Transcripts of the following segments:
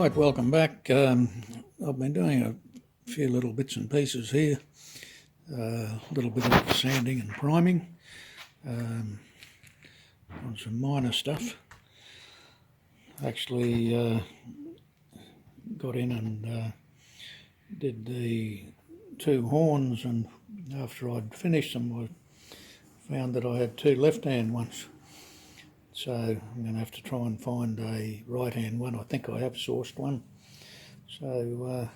Right, welcome back. I've been doing a few little bits and pieces here, a little bit of sanding and priming on some minor stuff. Actually got in and did the two horns, and after I'd finished them I found that I had two left-hand ones. So I'm going to have to try and find a right-hand one. I think I have sourced one. So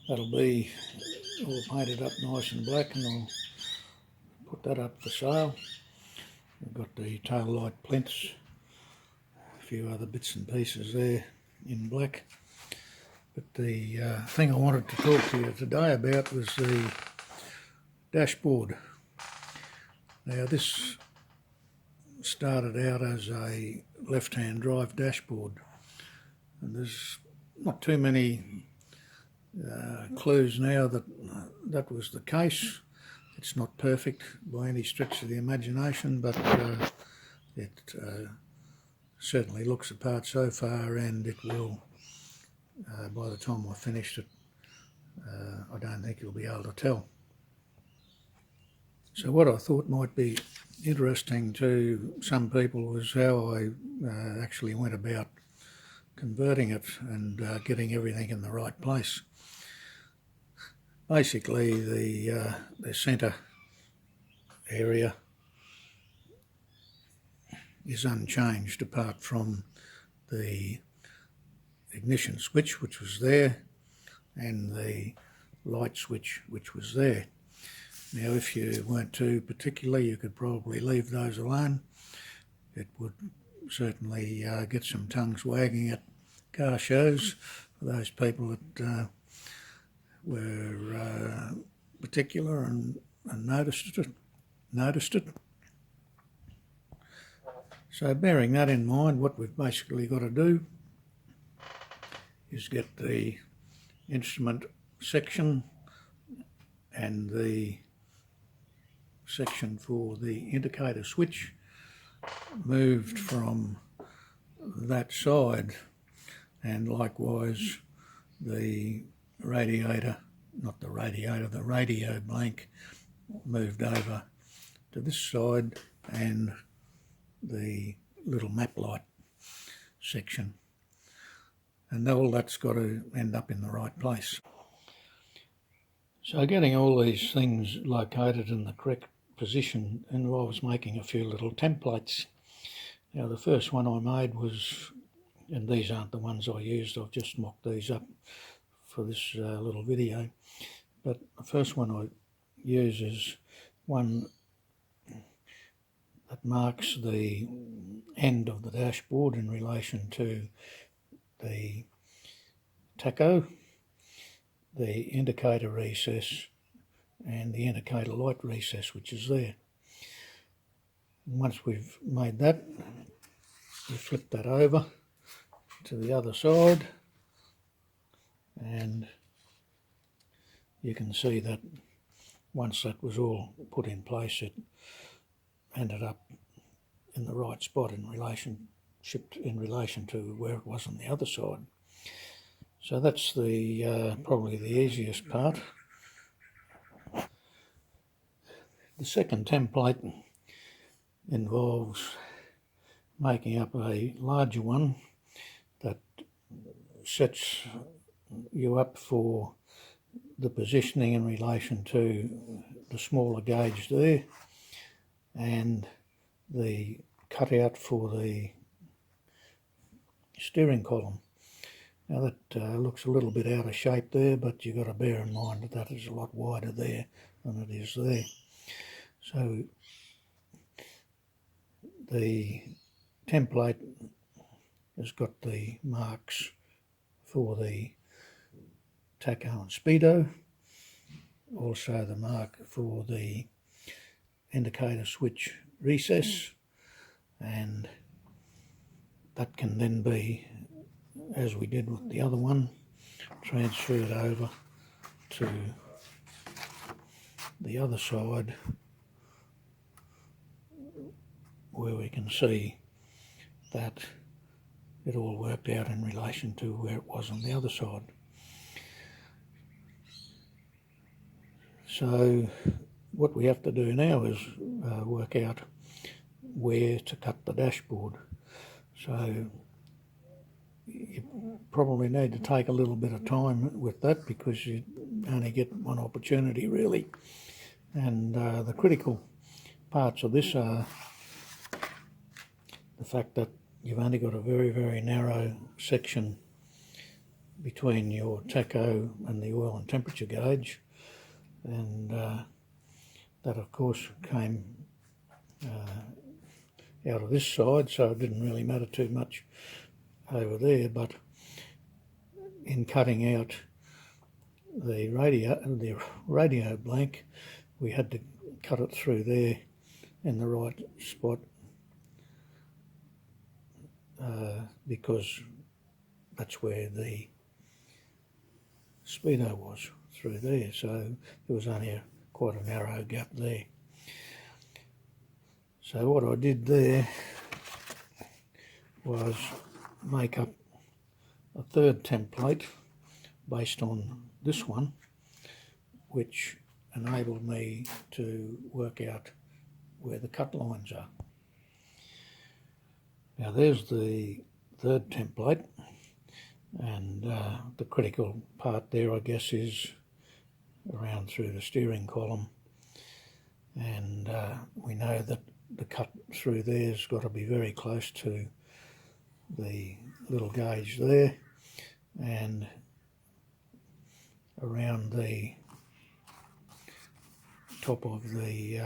that'll be all painted up nice and black, and I'll put that up for sale. I've got the tail light plinths, a few other bits and pieces there in black. But the thing I wanted to talk to you today about was the dashboard. Now this started out as a left-hand drive dashboard, and there's not too many clues now that that was the case. It's not perfect by any stretch of the imagination, but it certainly looks the part so far, and it will, by the time I finished it, I don't think you'll be able to tell. So what I thought might be interesting to some people was how I actually went about converting it and getting everything in the right place. Basically, the centre area is unchanged apart from the ignition switch, which was there, and the light switch, which was there. Now, if you weren't too particular, you could probably leave those alone. It would certainly get some tongues wagging at car shows for those people that were particular and noticed it. So bearing that in mind, what we've basically got to do is get the instrument section and the section for the indicator switch moved from that side, and likewise the radio blank moved over to this side, and the little map light section, and all that's got to end up in the right place. So getting all these things located in the correct position involves making a few little templates. Now the first one I made was, and these aren't the ones I used, I've just mocked these up for this little video, but the first one I use is one that marks the end of the dashboard in relation to the tacho, the indicator recess, and the indicator light recess, which is there. And once we've made that, we flip that over to the other side, and you can see that once that was all put in place, it ended up in the right spot in relation to where it was on the other side. So that's the probably the easiest part. The second template involves making up a larger one that sets you up for the positioning in relation to the smaller gauge there, and the cutout for the steering column. Now that looks a little bit out of shape there, but you've got to bear in mind that that is a lot wider there than it is there. So the template has got the marks for the tacho and speedo, also the mark for the indicator switch recess, and that can then be, as we did with the other one, transferred over to the other side where we can see that it all worked out in relation to where it was on the other side. So what we have to do now is work out where to cut the dashboard. So you probably need to take a little bit of time with that, because you only get one opportunity really. And the critical parts of this are the fact that you've only got a very, very narrow section between your tacho and the oil and temperature gauge, and that of course came out of this side, so it didn't really matter too much over there. But in cutting out the radio blank, we had to cut it through there in the right spot, because that's where the speedo was, through there. So there was only quite a narrow gap there. So what I did there was make up a third template based on this one, which enabled me to work out where the cut lines are. Now there's the third template, and the critical part there, I guess, is around through the steering column, and we know that the cut through there's got to be very close to the little gauge there, and around the top of the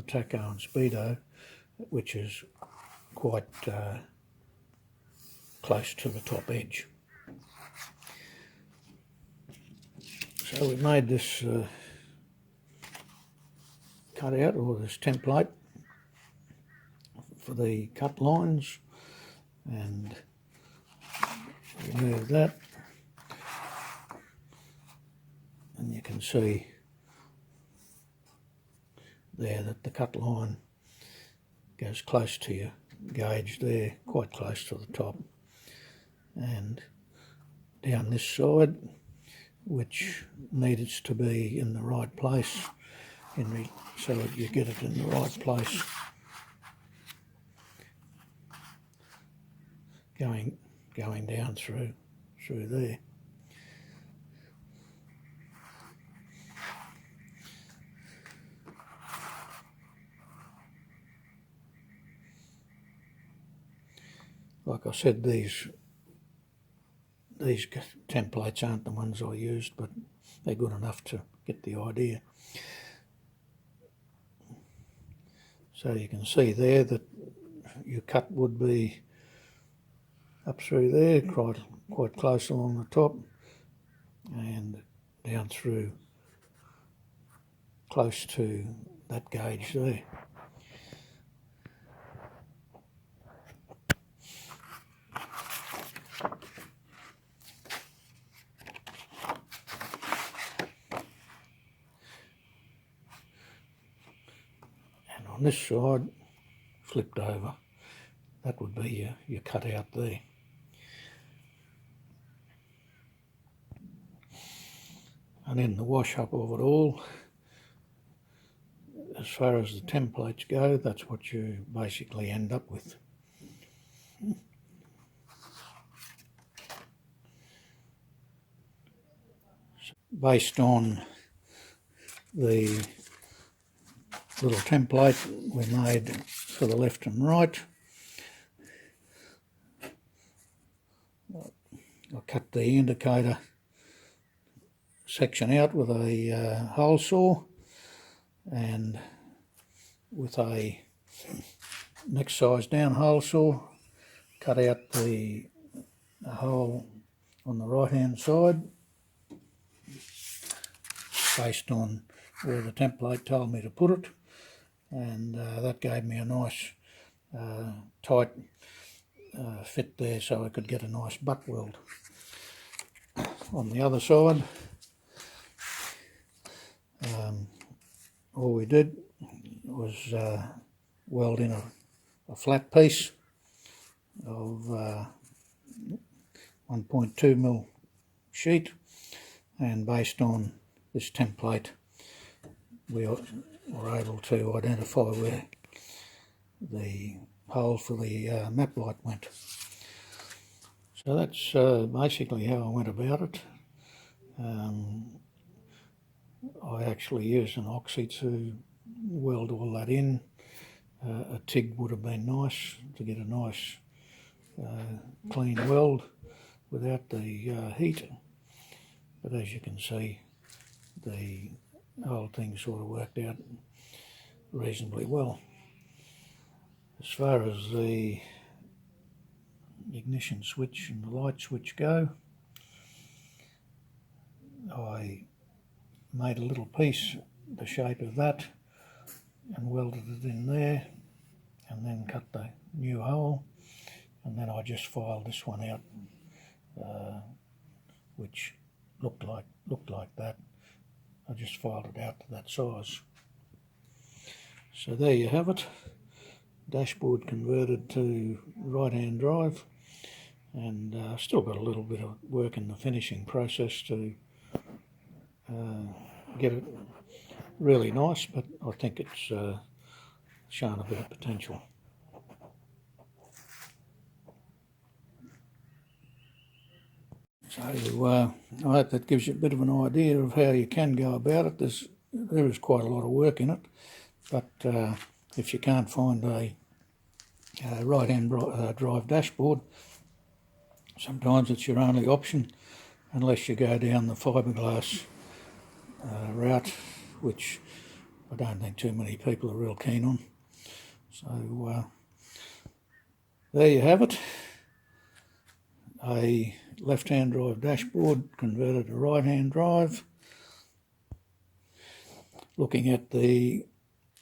tacho and speedo, which is quite close to the top edge. So we made this cutout, or this template, for the cut lines, and remove that, and you can see there that the cut line goes close to your gauge there, quite close to the top, and down this side, which needs to be in the right place so that you get it in the right place, going down through there. Like I said, these templates aren't the ones I used, but they're good enough to get the idea. So you can see there that your cut would be up through there, quite close along the top, and down through close to that gauge there. And on this side, flipped over, that would be your cutout there. And in the wash up of it all, as far as the templates go, that's what you basically end up with. Based on the little template we made for the left and right, I cut the indicator section out with a hole saw, and with a next size down hole saw cut out the hole on the right hand side based on where the template told me to put it, and that gave me a nice tight fit there, so I could get a nice butt weld. On the other side, all we did was weld in a a flat piece of 1.2mm sheet, and based on this template we were able to identify where the hole for the map light went. So that's basically how I went about it. I actually used an oxy to weld all that in. A TIG would have been nice to get a nice clean weld without the heat, but as you can see, the whole thing sort of worked out reasonably well. As far as the ignition switch and the light switch go, I made a little piece the shape of that and welded it in there, and then cut the new hole, and then I just filed this one out, which looked like that. I just filed it out to that size. So there you have it, dashboard converted to right-hand drive, and still got a little bit of work in the finishing process to get it really nice, but I think it's shown a bit of potential. So I hope that gives you a bit of an idea of how you can go about it. There is quite a lot of work in it, but if you can't find a right-hand drive dashboard, sometimes it's your only option, unless you go down the fiberglass route, which I don't think too many people are real keen on. So there you have it, a left-hand drive dashboard converted to right-hand drive. Looking at the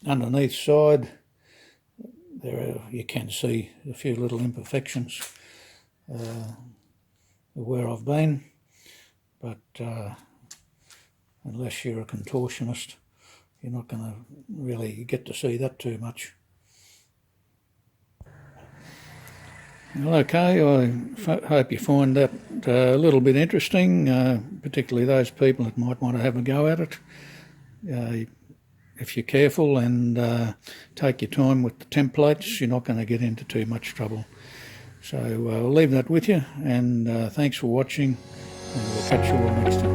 underneath side, you can see a few little imperfections where I've been, but unless you're a contortionist, you're not going to really get to see that too much. Well, okay, I hope you find that a little bit interesting, particularly those people that might want to have a go at it. If you're careful and take your time with the templates, you're not going to get into too much trouble. So I'll leave that with you, and thanks for watching, and we'll catch you all next time.